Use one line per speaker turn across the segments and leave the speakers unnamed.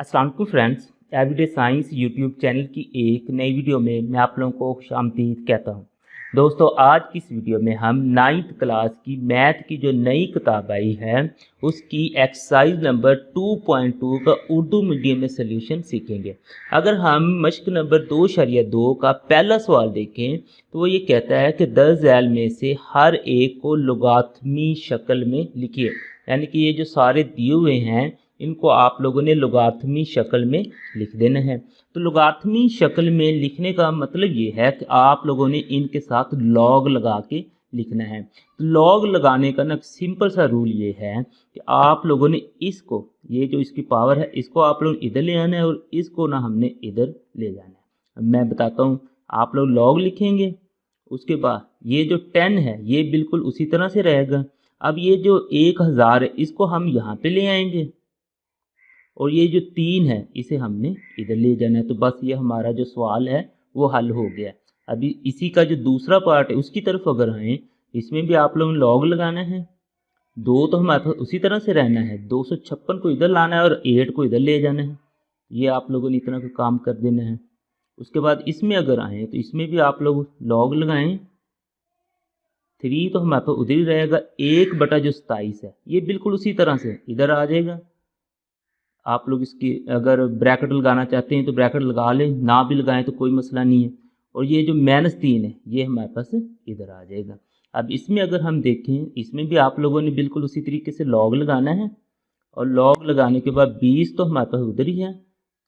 अस्सलाम वालेकुम friends, everyday science YouTube channel की एक नई वीडियो में मैं आप लोगों को खुशामदीद कहता हूं। दोस्तों, आज की इस वीडियो में हम 9th क्लास की मैथ की जो नई किताब आई है उसकी एक्सरसाइज नंबर 2.2 का उर्दू मीडियम में सल्यूशन सीखेंगे। अगर हम मश्क नंबर 2.2 का पहला सवाल देखें तो वो ये कहता है कि 10 झैल में से हर एक को लुगातमी शक्ल में लिखिए। यानी कि ये जो सारे दिए हुए हैं इनको आप लोगों ने लुगातमी शक्ल में लिख देना है। तो लुगातमी शक्ल में लिखने का मतलब ये है कि आप लोगों ने इनके साथ लॉग लगा के लिखना है। तो लॉग लगाने का ना सिंपल सा रूल ये है कि आप लोगों ने इसको, ये जो इसकी पावर है, इसको आप लोग इधर ले आना है और इसको ना हमने इधर ले जाना है। अब मैं बताता हूँ, आप लोग लॉग लिखेंगे, उसके बाद ये जो 10 है ये बिल्कुल उसी तरह से रहेगा। अब ये जो 1000 है इसको हम यहाँ पे ले आएंगे और ये जो 3 है इसे हमने इधर ले जाना है। तो बस ये हमारा जो सवाल है वो हल हो गया। अभी इसी का जो दूसरा पार्ट है उसकी तरफ अगर आए, इसमें भी आप लोगों ने लॉग लगाना है। 2 तो हमारे पास उसी तरह से रहना है, 256 को इधर लाना है और 8 को इधर ले जाना है। ये आप लोगों ने इतना का काम कर देना है। उसके बाद इसमें अगर आए तो इसमें भी आप लोग लॉग लगाएं। 3 तो हमारे पास उधर ही रहेगा, 1/27 है ये बिल्कुल उसी तरह से इधर आ जाएगा। आप लोग इसकी अगर ब्रैकेट लगाना चाहते हैं तो ब्रैकेट लगा लें, ना भी लगाएं तो कोई मसला नहीं है। और ये जो -3 है ये हमारे पास इधर आ जाएगा। अब इसमें अगर हम देखें, इसमें भी आप लोगों ने बिल्कुल उसी तरीके से लॉग लगाना है और लॉग लगाने के बाद 20 तो हमारे पास उधर ही है,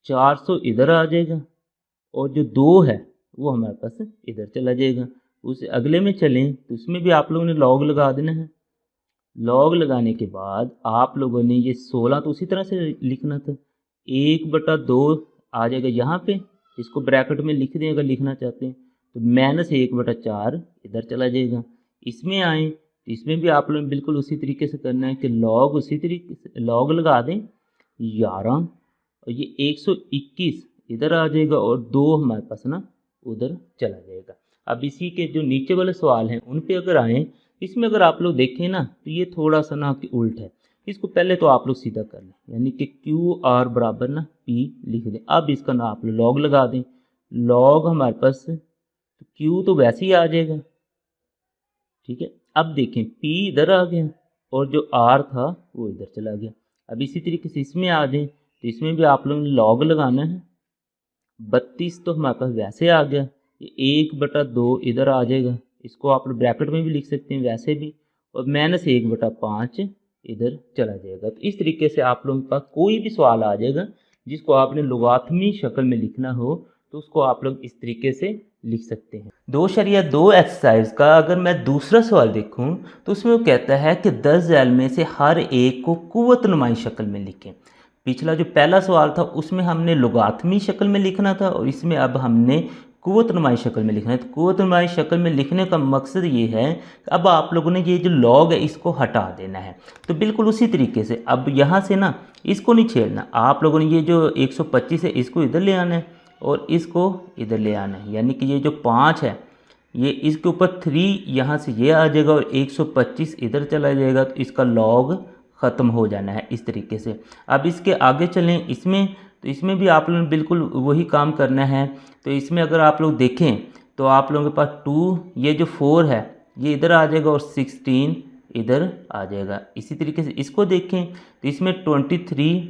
400 इधर आ जाएगा और जो 2 है वो हमारे पास इधर चला जाएगा। उस अगले में चलें तो उसमें भी आप लोगों ने लॉग लगा देना है। लॉग लगाने के बाद आप लोगों ने ये 16 तो उसी तरह से लिखना था, 1/2 आ जाएगा यहाँ पे, इसको ब्रैकेट में लिख दें अगर लिखना चाहते हैं। तो -1/4 इधर चला जाएगा। इसमें आए तो इसमें भी आप लोगों ने बिल्कुल उसी तरीके से करना है कि लॉग उसी तरीके से लॉग लगा दें 11 और ये 121 इधर आ जाएगा और 2 हमारे पास ना उधर चला जाएगा। अब इसी के जो नीचे वाले सवाल हैं उन पे अगर आएँ, इसमें अगर आप लोग देखें ना तो ये थोड़ा सा ना कि उल्ट है। इसको पहले तो आप लोग सीधा कर लें, यानी कि QR बराबर ना P लिख दें। अब इसका ना आप लोग लॉग लगा दें। लॉग हमारे पास तो Q तो वैसे ही आ जाएगा, ठीक है। अब देखें P इधर आ गया और जो R था वो इधर चला गया। अब इसी तरीके से इसमें आ जाए तो इसमें भी आप लोगों ने लॉग लगाना है। 32 तो हमारे पास वैसे आ गया, ये 1/2 इधर आ जाएगा, इसको आप लोग ब्रैकेट में भी लिख सकते हैं वैसे भी, और -1/5 इधर चला जाएगा। तो इस तरीके से आप लोगों के पास कोई भी सवाल आ जाएगा जिसको आपने लुगातमी शक्ल में लिखना हो तो उसको आप लोग इस तरीके से लिख सकते हैं। 2.2 एक्सरसाइज का अगर मैं दूसरा सवाल देखूं तो उसमें वो कहता है कि 10 झैल में से हर एक को कुव्वत नुमाई शक्ल में लिखें। पिछला जो पहला सवाल था उसमें हमने लुगातमी शक्ल में लिखना था और इसमें अब हमने कुव्वत नुमाई शक्ल में लिखना है। तो कुव्वत नुमाई शक्ल में लिखने का मकसद ये है कि अब आप लोगों ने ये जो लॉग है इसको हटा देना है। तो बिल्कुल उसी तरीके से अब यहाँ से ना इसको नहीं छेड़ना, आप लोगों ने ये जो 125 है इसको इधर ले आना है और इसको इधर ले आना है। यानी कि ये जो 5 है ये इसके ऊपर 3 यहाँ से ये आ जाएगा और 125 इधर चला जाएगा, तो इसका लॉग ख़त्म हो जाना है इस तरीके से। अब इसके आगे चलें, इसमें तो इसमें भी आप लोगों ने बिल्कुल वही काम करना है। तो इसमें अगर आप लोग देखें तो आप लोगों के पास 2, ये जो 4 है ये इधर आ जाएगा और 16 इधर आ जाएगा। इसी तरीके से इसको देखें तो इसमें 23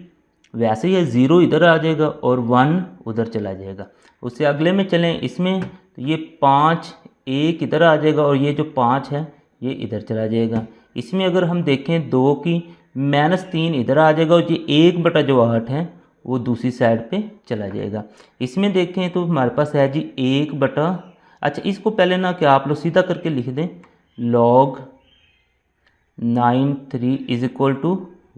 वैसे ही 0 इधर आ जाएगा और 1 उधर चला जाएगा। उससे अगले में चलें, इसमें तो ये 5 1 इधर आ जाएगा और ये जो 5 है ये इधर चला जाएगा। इसमें अगर हम देखें 2 की -3 इधर आ जाएगा और ये 1/8 है वो दूसरी साइड पे चला जाएगा। इसमें देखें तो हमारे पास है जी 1 अच्छा इसको पहले ना क्या आप लोग सीधा करके लिख दें, log 93 =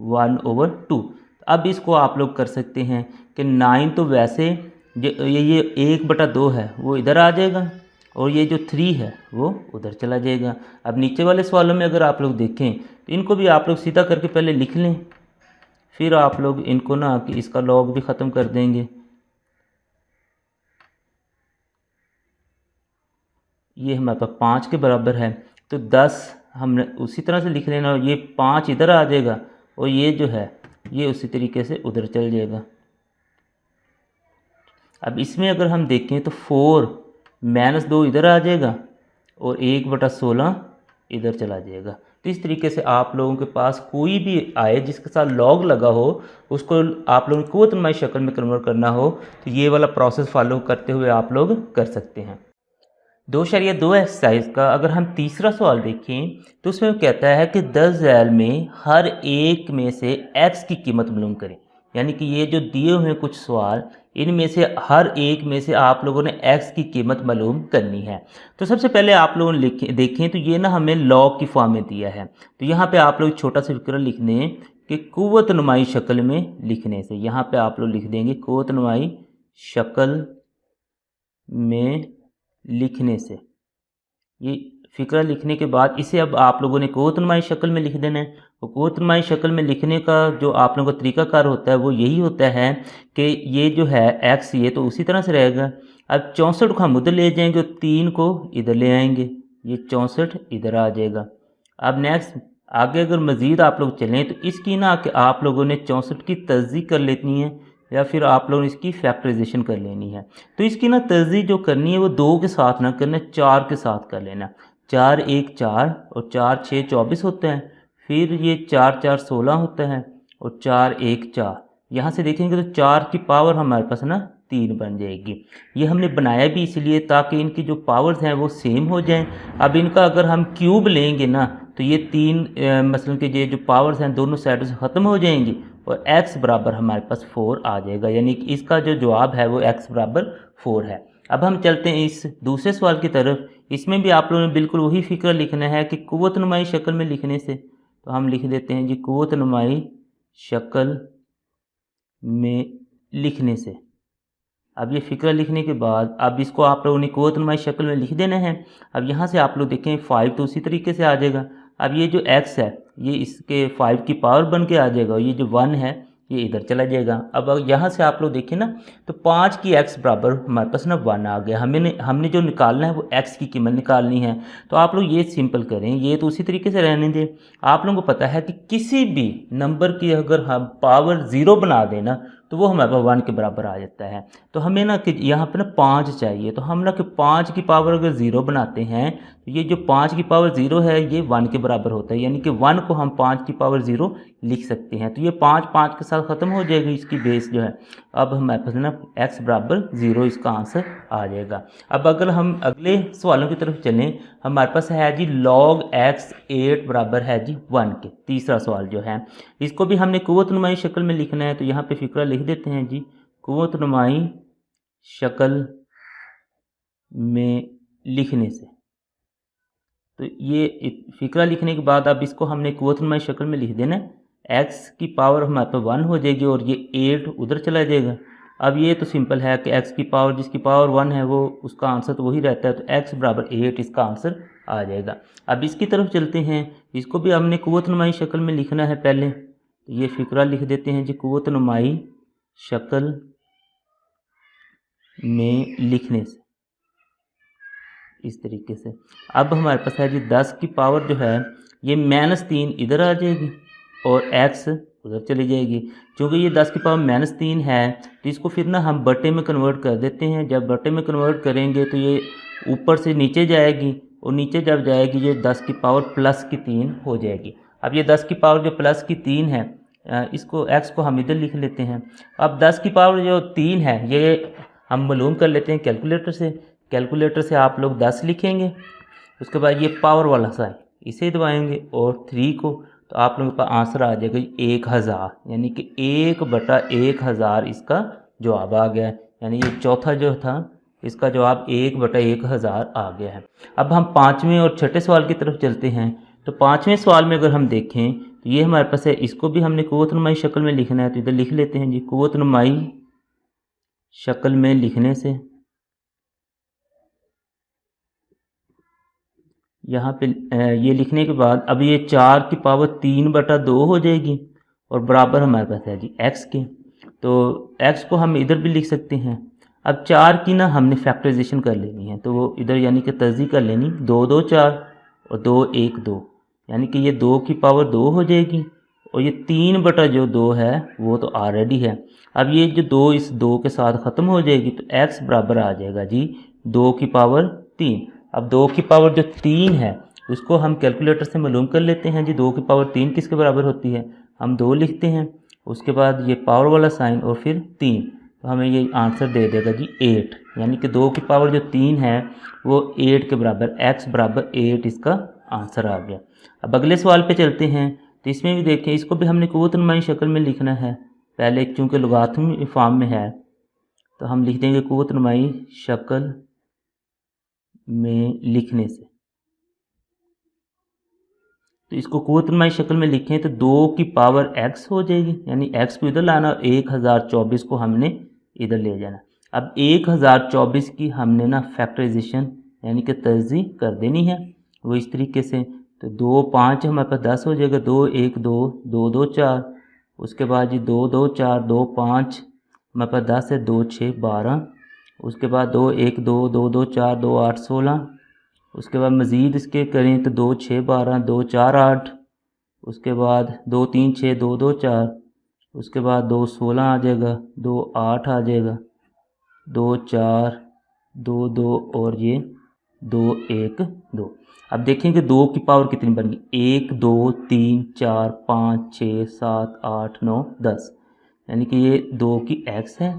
1/2। अब इसको आप लोग कर सकते हैं कि 9 तो वैसे ये 1/2 है वो इधर आ जाएगा और ये जो 3 है वो उधर चला जाएगा। अब नीचे वाले सवालों में अगर आप लोग देखें तो इनको भी आप लोग सीधा करके पहले लिख लें, फिर आप लोग इनको ना कि इसका लॉग भी ख़त्म कर देंगे। ये हमारे पास 5 के बराबर है तो 10 हमने उसी तरह से लिख लेना और ये 5 इधर आ जाएगा और ये जो है ये उसी तरीके से उधर चल जाएगा। अब इसमें अगर हम देखें तो 4 - 2 इधर आ जाएगा और 1/16 इधर चला जाएगा। तो इस तरीके से आप लोगों के पास कोई भी आए जिसके साथ लॉग लगा हो, उसको आप लोगों को क़ुव्वत नुमाई शक्ल में कन्वर्ट करना हो, तो ये वाला प्रोसेस फॉलो करते हुए आप लोग कर सकते हैं। 2.2 एक्सरसाइज का अगर हम तीसरा सवाल देखें तो उसमें वो कहता है कि 10 झैल में हर एक में से एक्स की कीमत मालूम करें। यानी कि ये जो दिए हुए कुछ सवाल, इनमें से हर एक में से आप लोगों ने एक्स की कीमत मालूम करनी है। तो सबसे पहले आप लोगों ने देखें तो ये ना हमें लॉग की फॉर्म में दिया है। तो यहाँ पे आप लोग छोटा सा फिक्र लिख दें कि क़ुव्वत नुमाई शक्ल में लिखने से, यहाँ पे आप लोग लिख देंगे क़ुव्वत नुमाई शक्ल में लिखने से। ये फ़िक्रा लिखने के बाद इसे अब आप लोगों ने क़ुव्वत नुमाई शक्ल में लिख देना है। और क़ुव्वत नुमाई शक्ल में लिखने का जो आप लोगों का तरीक़ाकार होता है वो यही होता है कि ये जो है एक्स, ये तो उसी तरह से रहेगा। अब 64 को हम उधर ले जाएंगे और 3 को इधर ले आएंगे, ये 64 इधर आ जाएगा। अब नेक्स्ट आगे अगर मज़ीद आप लोग चलें तो इसकी ना कि आप लोगों ने 64 की तज़दीक कर लेनी है या फिर आप लोगों ने इसकी फैक्टराइजेशन कर लेनी है। तो इसकी ना तज़दीक जो करनी है वो 2 के साथ ना करना, 4 के साथ कर लेना। 4 - 1 4 और 4 - 6 24 होता है। फिर ये 4 - 4 16 होता है और 4 - 1 4। यहाँ से देखेंगे तो 4 की पावर हमारे पास ना 3 बन जाएगी। ये हमने बनाया भी इसलिए ताकि इनकी जो पावर्स हैं वो सेम हो जाएं। अब इनका अगर हम क्यूब लेंगे ना तो ये 3 मसलन के ये जो पावर्स हैं दोनों साइडों से ख़त्म हो जाएंगी और x बराबर हमारे पास 4 आ जाएगा। यानी कि इसका जो जवाब है वो x बराबर 4 है। अब हम चलते हैं इस दूसरे सवाल की तरफ। इसमें भी आप लोगों ने बिल्कुल वही फ़िक्र लिखना है कि क़ुव्वत नुमाई शक्ल में लिखने से। तो हम लिख देते हैं जी क़ुव्वत नुमाई शक्ल में लिखने से। अब ये फ़िक्र लिखने के बाद अब इसको आप लोगों ने क़ुव्वत नुमाई शक्ल में लिख देना है। अब यहाँ से आप लोग देखें 5 तो उसी तरीके से आ जाएगा। अब ये जो x है ये इसके 5 की पावर बन के आ जाएगा और ये जो 1 है ये इधर चला जाएगा। अब यहाँ से आप लोग देखें ना तो 5 की x बराबर हमारे पास ना 1 आ गया। हमने जो निकालना है वो x की कीमत निकालनी है। तो आप लोग ये सिंपल करें, ये तो उसी तरीके से रहने दें। आप लोगों को पता है कि किसी भी नंबर की अगर हम पावर 0 बना देना तो वो हमारे पास 1 के बराबर आ जाता है। तो हमें ना कि यहाँ पे ना 5 चाहिए, तो हम ना कि 5 की पावर अगर 0 बनाते हैं तो ये जो 5 की पावर 0 है ये 1 के बराबर होता है। यानी कि 1 को हम 5 की पावर 0 लिख सकते हैं। तो ये 5 5 के साथ ख़त्म हो जाएगी इसकी बेस जो है। अब हमारे पास ना x बराबर 0 इसका आंसर आ जाएगा। अब अगर हम अगले सवालों की तरफ चलें, हमारे पास है जी log x 8 बराबर है जी 1 के। तीसरा सवाल जो है इसको भी हमने क़ुव्वत नुमाई शक्ल में लिखना है। तो यहाँ पे फ़िक्रा लिख देते हैं जी क़ुव्वत नुमाई शक्ल में लिखने से। तो ये फ़िक्रा लिखने के बाद अब इसको हमने क़ुव्वत नुमाई शक्ल में लिख देना है। x की पावर हमारे पास 1 हो जाएगी और ये 8 उधर चला जाएगा। अब ये तो सिंपल है कि x की पावर जिसकी पावर 1 है वो उसका आंसर तो वही रहता है। तो x बराबर 8 इसका आंसर आ जाएगा। अब इसकी तरफ चलते हैं, इसको भी हमने क़ुव्वत नुमाई शक्ल में लिखना है पहले। तो ये फ़िक्रा लिख देते हैं जी क़ुव्वत नुमाई शक्ल में लिखने से, इस तरीके से। अब हमारे पास है जी 10 की पावर जो है ये -3 इधर आ जाएगी और x उधर चली जाएगी। क्योंकि ये 10 की पावर -3 है तो इसको फिर ना हम बटे में कन्वर्ट कर देते हैं। जब बटे में कन्वर्ट करेंगे तो ये ऊपर से नीचे जाएगी और नीचे जब जाएगी ये 10 की पावर +3 हो जाएगी। अब ये 10 की पावर जो +3 है इसको x को हम इधर लिख लेते हैं। अब 10 की पावर जो 3 है ये हम मालूम कर लेते हैं कैलकुलेटर से। कैलकुलेटर से आप लोग 10 लिखेंगे, उसके बाद ये पावर वाला साइन इसे दबाएंगे और 3 को, तो आप लोगों के पास आंसर आ जाएगा 1000। यानी कि 1/1000 इसका जवाब आ गया है। यानी ये चौथा जो था इसका जवाब 1/1000 आ गया है। अब हम 5वें और छठे सवाल की तरफ चलते हैं। तो 5वें सवाल में अगर हम देखें तो ये हमारे पास है, इसको भी हमने क़ुव्वत नुमाई शक्ल में लिखना है। तो इधर लिख लेते हैं जी क़ुव्वत नुमाई शक्ल में लिखने से। यहाँ पे ये लिखने के बाद अब ये 4 की पावर 3/2 हो जाएगी और बराबर हमारे पास है जी x के। तो x को हम इधर भी लिख सकते हैं। अब 4 की ना हमने फैक्टराइजेशन कर लेनी है, तो वो इधर यानी कि तज़दीक कर लेनी 2 2 4 और 2 1 2, यानी कि ये 2 की पावर 2 हो जाएगी और ये 3/2 है वो तो ऑलरेडी है। अब ये जो 2 इस 2 के साथ ख़त्म हो जाएगी तो x बराबर आ जाएगा जी 2 की पावर 3। अब 2 की पावर जो 3 है उसको हम कैलकुलेटर से मालूम कर लेते हैं जी। 2 की पावर 3 किसके बराबर होती है, हम 2 लिखते हैं, उसके बाद ये पावर वाला साइन और फिर 3, तो हमें ये आंसर दे देगा जी 8। यानी कि 2 की पावर जो 3 है वो 8 के बराबर, x बराबर 8 इसका आंसर आ गया। अब अगले सवाल पे चलते हैं। तो इसमें भी देखें, इसको भी हमने क़ुव्वत नुमाई शक्ल में लिखना है। पहले चूँकि लुगातमी फॉर्म में है तो हम लिख देंगे क़ुव्वत नुमाई शक्ल में लिखने से। तो इसको क़ुव्वत नुमाई शक्ल में लिखें तो 2 की पावर x हो जाएगी, यानी x को इधर लाना और 1024 को हमने इधर ले जाना। अब 1024 की हमने ना फैक्टराइजेशन यानी कि तर्जी कर देनी है वो इस तरीके से। तो 2 5 हमारे पास 10 हो जाएगा, 2 1 2 2 2 4, उसके बाद जी 2 2 4 2 5 हमारे पास 10 है, 2 6 12, उसके बाद 2 1 2 2 2 4 2 8 16, उसके बाद मज़ीद इसके करें तो 2 6 12 2 4 8, उसके बाद 2 3 6 2 2 4, उसके बाद 2 16 आ जाएगा, 2 8 आ जाएगा, 2 4 2 2 और ये 2 1 2। अब देखेंगे 2 की पावर कितनी बन गई, 1 2 3 4 5 6 7 8 9 10, यानी कि ये 2 की x है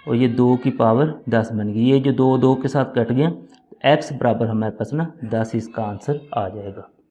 और ये 2 की पावर 10 बन गई। ये जो 2 2 के साथ कट गया, x बराबर हमारे पास ना 10 इसका आंसर आ जाएगा।